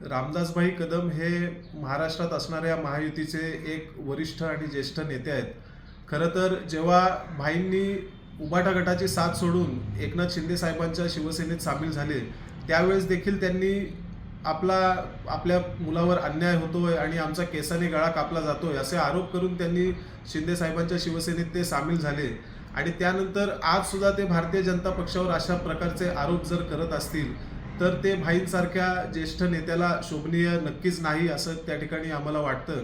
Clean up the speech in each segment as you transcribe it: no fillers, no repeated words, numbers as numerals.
रामदासभाई कदम हे महाराष्ट्रात असणाऱ्या महायुतीचे एक वरिष्ठ आणि ज्येष्ठ नेते आहेत. खरं तर जेव्हा भाईंनी उबाटा गटाची साथ सोडून एकनाथ शिंदे साहेबांच्या शिवसेनेत सामील झाले, त्यावेळेस देखील त्यांनी आपल्या मुलावर अन्याय होतोय आणि आमचा केसाने गळा कापला जातोय असे आरोप करून त्यांनी शिंदे साहेबांच्या शिवसेनेत ते सामील झाले. आणि त्यानंतर आज सुद्धा ते भारतीय जनता पक्षावर अशा प्रकारचे आरोप जर करत असतील तर ते भाईंसारख्या ज्येष्ठ नेत्याला शोभनीय नक्कीच नाही असं त्या ठिकाणी आम्हाला वाटतं.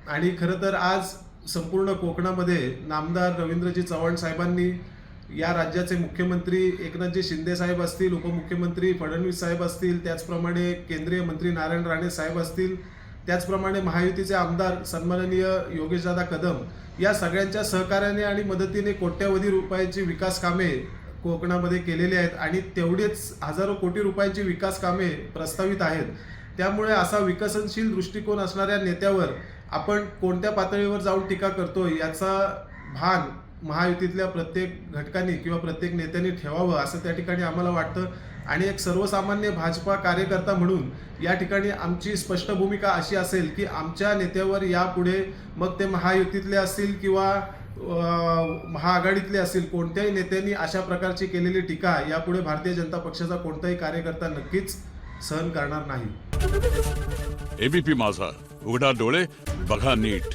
आणि खरं तर आज संपूर्ण कोकणामध्ये नामदार रवींद्रजी चव्हाण साहेबांनी, या राज्याचे मुख्यमंत्री एकनाथजी शिंदे साहेब असतील, उपमुख्यमंत्री फडणवीस साहेब असतील, त्याचप्रमाणे केंद्रीय मंत्री नारायण राणे साहेब असतील, त्याचप्रमाणे महायुतीचे आमदार सन्माननीय योगेशदादा कदम, या सगळ्यांच्या सहकार्याने आणि मदतीने कोट्यवधी रुपयांची विकास कामे कोकणामध्ये केलेली आहेत आणि तेवढेच हजारो कोटी रुपयांची विकास कामे प्रस्तावित आहेत. त्यामुळे असा विकसनशील दृष्टिकोन असणाऱ्या नेत्यावर आपण कोणत्या पातळीवर जाऊन टीका करतोय याचा भान महायुतीतल्या प्रत्येक घटकांनी किंवा प्रत्येक नेत्यांनी ठेवावं असं त्या ठिकाणी आम्हाला वाटतं. आणि एक सर्वसामान्य भाजपा कार्यकर्ता म्हणून या ठिकाणी आमची स्पष्ट भूमिका अशी असेल की आमच्या नेत्यावर यापुढे, मग ते महायुतीतले असतील किंवा महाआघाडीतले असतील, कोणत्याही नेत्यांनी अशा प्रकारची केलेली टीका यापुढे भारतीय जनता पक्षाचा कोणताही कार्यकर्ता नक्कीच सहन करणार नाही. एबीपी माझा, उघडा डोळे बघा नीट.